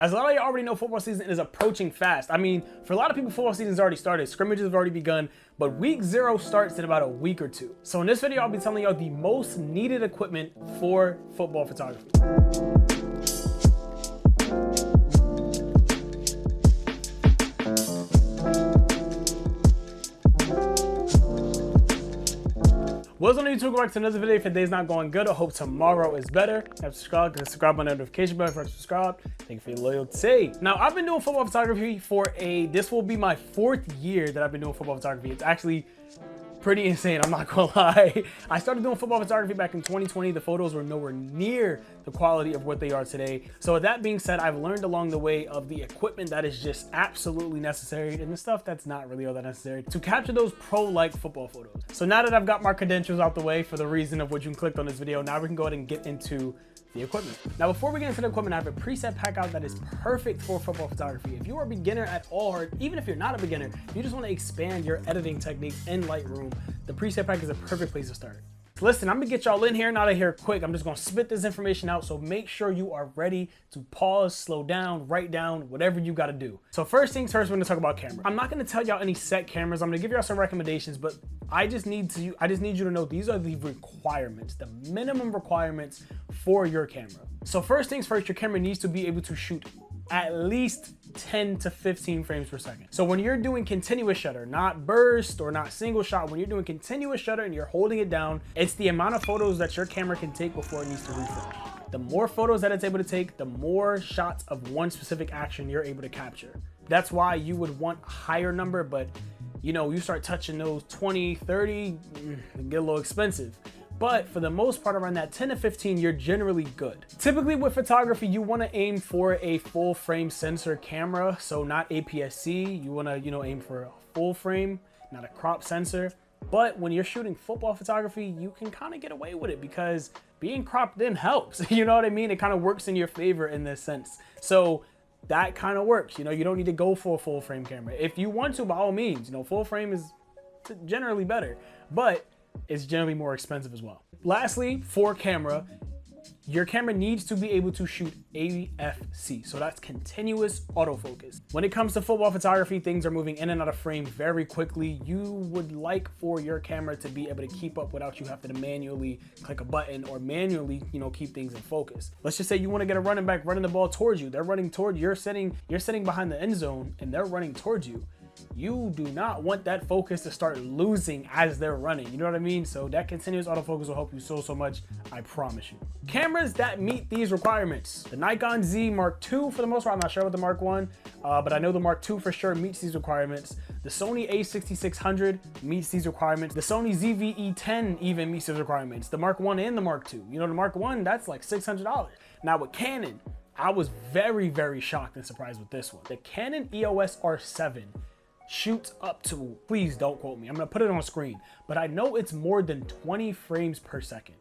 As a lot of you already know, football season is approaching fast. I mean, for a lot of people, football season's already started. Scrimmages have already begun, but week 0 starts in about a week or two. So in this video, I'll be telling y'all the most needed equipment for football photography. What's on YouTube? Welcome to another video. If your day's not going good, I hope tomorrow is better. Have to subscribe, subscribe on the notification button for subscribe. Thank you for your loyalty. Now, I've been doing football photography for this will be my 4th year that I've been doing football photography. It's actually pretty insane, I'm not gonna lie. I started doing football photography back in 2020. The photos were nowhere near the quality of what they are today. So with that being said, I've learned along the way of the equipment that is just absolutely necessary and the stuff that's not really all that necessary to capture those pro-like football photos. So now that I've got my credentials out the way for the reason of what you clicked on this video, now we can go ahead and get into the equipment. Now, before we get into the equipment, I have a preset pack out that is perfect for football photography. If you are a beginner at all, or even if you're not a beginner, you just want to expand your editing techniques in Lightroom, the preset pack is a perfect place to start. Listen, I'm gonna get y'all in here and out of here quick. I'm just gonna spit this information out, so make sure you are ready to pause, slow down, write down, whatever you gotta do. So first things first, we're gonna talk about camera. I'm not gonna tell y'all any set cameras. I'm gonna give y'all some recommendations, but I just need you to know these are the requirements, the minimum requirements for your camera. So first things first, your camera needs to be able to shoot at least 10 to 15 frames per second. So when you're doing continuous shutter, not burst or not single shot, when you're doing continuous shutter and you're holding it down, it's the amount of photos that your camera can take before it needs to refresh. The more photos that it's able to take, the more shots of one specific action you're able to capture. That's why you would want a higher number, but you know, you start touching those 20, 30, they get a little expensive. But for the most part, around that 10 to 15, you're generally good. Typically with photography, you want to aim for a full frame sensor camera. So not APS-C, you want to, aim for a full frame, not a crop sensor. But when you're shooting football photography, you can kind of get away with it because being cropped in helps. You know what I mean? It kind of works in your favor in this sense. So that kind of works. You don't need to go for a full frame camera. If you want to, by all means, full frame is generally better, but it's generally more expensive as well. Lastly, for camera, your camera needs to be able to shoot AFC. So that's continuous autofocus. When it comes to football photography, things are moving in and out of frame very quickly. You would like for your camera to be able to keep up without you having to manually click a button or manually, keep things in focus. Let's just say you want to get a running back running the ball towards you. They're running toward you. You're sitting behind the end zone and they're running towards you. You do not want that focus to start losing as they're running. You know what I mean? So that continuous autofocus will help you so much, I promise you. Cameras that meet these requirements. The Nikon Z Mark II for the most part, I'm not sure about the Mark I, but I know the Mark II for sure meets these requirements. The Sony a6600 meets these requirements. The Sony ZV-E10 even meets these requirements. The Mark I and the Mark II. The Mark I, that's like $600. Now with Canon, I was very shocked and surprised with this one. The Canon EOS R7 shoots up to, please don't quote me, I'm gonna put it on screen, but I know it's more than 20 frames per second.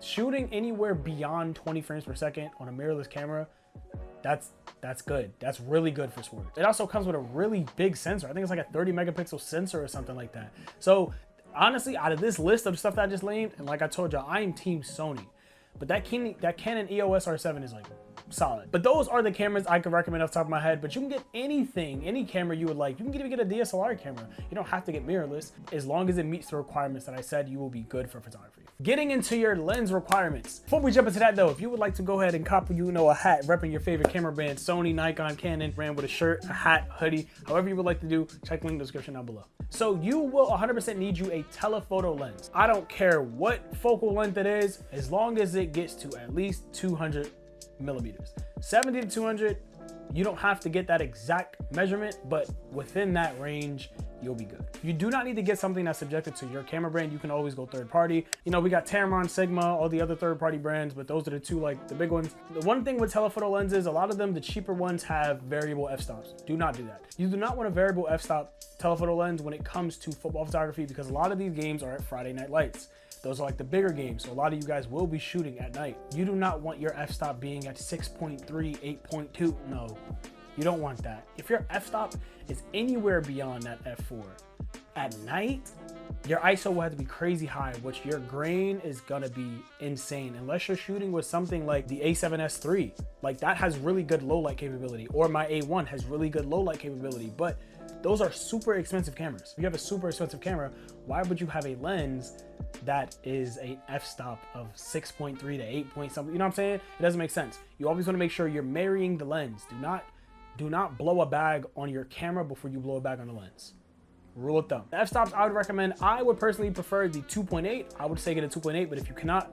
Shooting anywhere beyond 20 frames per second on a mirrorless camera, that's good. That's really good for sports. It also comes with a really big sensor. I think it's like a 30 megapixel sensor or something like that. So honestly, out of this list of stuff that I just named, and like I told you, I am team Sony, but that Canon EOS R7 is like solid. But those are the cameras I can recommend off the top of my head, but you can get anything, any camera you would like. You can even get a DSLR camera. You don't have to get mirrorless. As long as it meets the requirements that I said, you will be good for photography. Getting into your lens requirements. Before we jump into that though, if you would like to go ahead and cop, a hat repping your favorite camera brand, Sony, Nikon, Canon brand, with a shirt, a hat, hoodie, however you would like to do, check the link in the description down below. So you will 100% need you a telephoto lens. I don't care what focal length it is, as long as it gets to at least 200 millimeters. 70 to 200, you don't have to get that exact measurement, but within that range, you'll be good. You do not need to get something that's subjected to your camera brand. You can always go third party. We got Tamron, Sigma, all the other third party brands, but those are the two, the big ones. The one thing with telephoto lenses, a lot of them, the cheaper ones have variable f-stops. Do not do that. You do not want a variable f-stop telephoto lens when it comes to football photography because a lot of these games are at Friday night lights. Those are like the bigger games, so a lot of you guys will be shooting at night. You do not want your f-stop being at 6.3, 8.2. No, you don't want that. If your f-stop is anywhere beyond that f4 at night, your ISO will have to be crazy high, which your grain is gonna be insane unless you're shooting with something like the A7S III. Like that has really good low light capability, or my A1 has really good low light capability, but those are super expensive cameras. If you have a super expensive camera, why would you have a lens that is an f-stop of 6.3 to 8 point something? You know what I'm saying? It doesn't make sense. You always want to make sure you're marrying the lens. Do not blow a bag on your camera before you blow a bag on the lens. Rule of thumb. The f-stops I would recommend, I would personally prefer the 2.8. I would say get a 2.8, but if you cannot,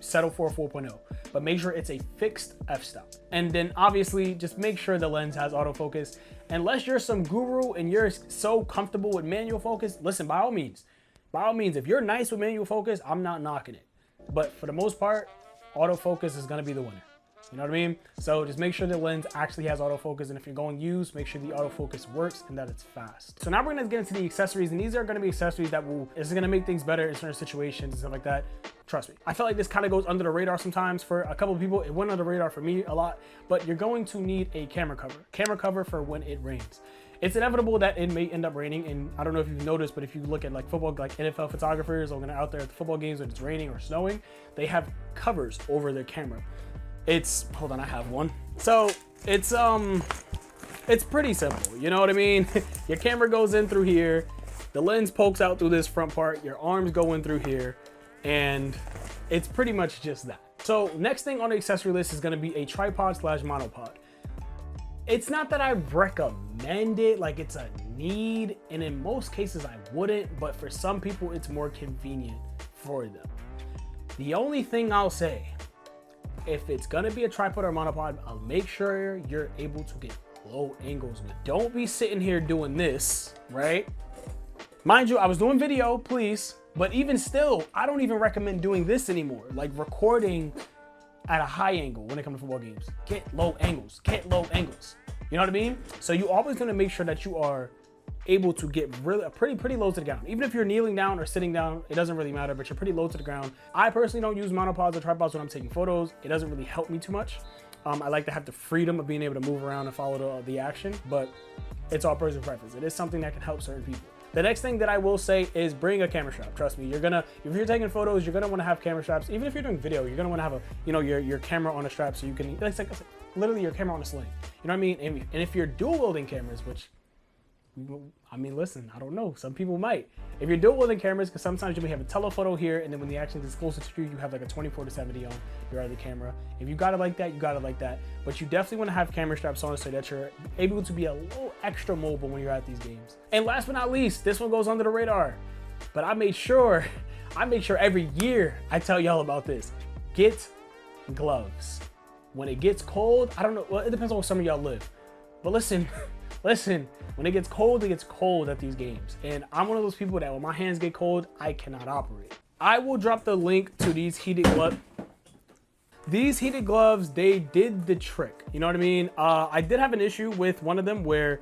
settle for a 4.0. But make sure it's a fixed f-stop. And then obviously just make sure the lens has autofocus. Unless you're some guru and you're so comfortable with manual focus, listen, by all means, if you're nice with manual focus, I'm not knocking it. But for the most part, autofocus is gonna be the winner. You know what I mean? So just make sure the lens actually has autofocus, and if you're going use, make sure the autofocus works and that it's fast. So now we're gonna get into the accessories, and these are gonna be accessories that is gonna make things better in certain situations and stuff like that. Trust me. I feel like this kind of goes under the radar sometimes for a couple of people. It went under the radar for me a lot, but you're going to need a camera cover for when it rains. It's inevitable that it may end up raining, and I don't know if you've noticed, but if you look at like football, like NFL photographers or out there at the football games when it's raining or snowing, they have covers over their camera. Hold on, I have one. So it's pretty simple, you know what I mean? Your camera goes in through here, the lens pokes out through this front part, your arms go in through here, and it's pretty much just that. So next thing on the accessory list is gonna be a tripod / monopod. It's not that I recommend it, like it's a need, and in most cases I wouldn't, but for some people it's more convenient for them. The only thing I'll say, if it's gonna be a tripod or monopod, I'll make sure you're able to get low angles with it. Don't be sitting here doing this, right? Mind you, I was doing video, please, but even still, I don't even recommend doing this anymore. Like recording at a high angle when it comes to football games. Get low angles, You know what I mean? So you always gonna make sure that you are able to get really pretty low to the ground. Even if you're kneeling down or sitting down, it doesn't really matter, but you're pretty low to the ground. I personally don't use monopods or tripods when I'm taking photos. It doesn't really help me too much. I like to have the freedom of being able to move around and follow the action, but it's all personal preference. It is something that can help certain people. The next thing that I will say is bring a camera strap. Trust me, if you're taking photos, you're gonna wanna have camera straps. Even if you're doing video, you're gonna wanna have your camera on a strap so you can, it's like literally your camera on a sling. You know what I mean? And if you're dual wielding cameras, which, I mean, listen, I don't know. Some people might. If you're dual wielding cameras, because sometimes you may have a telephoto here, and then when the action is closer to you, you have like a 24-70 on your other camera. If you got it like that, you got it like that. But you definitely want to have camera straps on so that you're able to be a little extra mobile when you're at these games. And last but not least, this one goes under the radar, but I make sure every year I tell y'all about this. Get gloves. When it gets cold, I don't know. Well, it depends on where some of y'all live. But listen, when it gets cold at these games. And I'm one of those people that when my hands get cold, I cannot operate. I will drop the link to these heated gloves. These heated gloves, they did the trick. You know what I mean? I did have an issue with one of them where,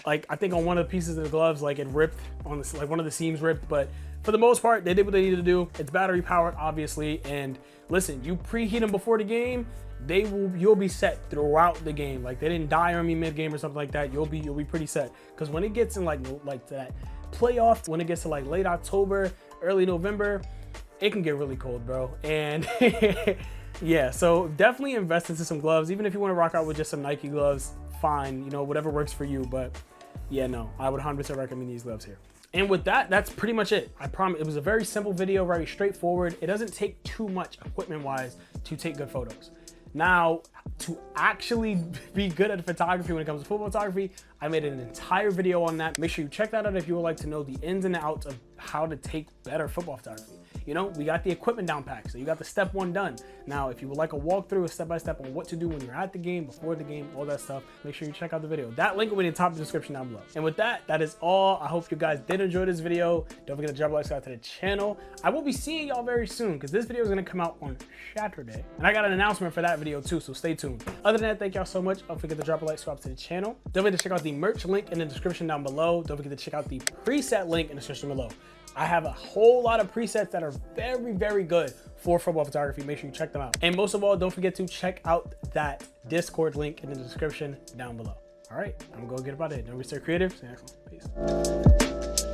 like, I think on one of the pieces of the gloves, like it ripped on this, like one of the seams ripped, but for the most part, they did what they needed to do. It's battery powered, obviously. And listen, you preheat them before the game, you'll be set throughout the game. Like they didn't die on me mid-game or something like that. You'll be pretty set. Because when it gets in like that playoff, when it gets to like late October, early November, it can get really cold, bro. And yeah, so definitely invest into some gloves. Even if you want to rock out with just some Nike gloves, fine, you know, whatever works for you. But yeah, no, I would 100% recommend these gloves here. And with that, that's pretty much it. I promise it was a very simple video, very straightforward. It doesn't take too much equipment-wise to take good photos. Now, to actually be good at photography when it comes to football photography, I made an entire video on that. Make sure you check that out if you would like to know the ins and outs of how to take better football photography. You know, we got the equipment down packed, so you got the step one done. Now, if you would like a walkthrough, a step-by-step on what to do when you're at the game, before the game, all that stuff, make sure you check out the video. That link will be in the top of the description down below. And with that, that is all. I hope you guys did enjoy this video. Don't forget to drop a like, subscribe to the channel. I will be seeing y'all very soon because this video is going to come out on Saturday. And I got an announcement for that video too, so stay tuned. Other than that, thank y'all so much. Don't forget to drop a like, subscribe to the channel. Don't forget to check out the merch link in the description down below. Don't forget to check out the preset link in the description below. I have a whole lot of presets that are very, very good for football photography. Make sure you check them out. And most of all, don't forget to check out that Discord link in the description down below. All right, I'm gonna go get about it. Don't be so creative. See you next one. Peace.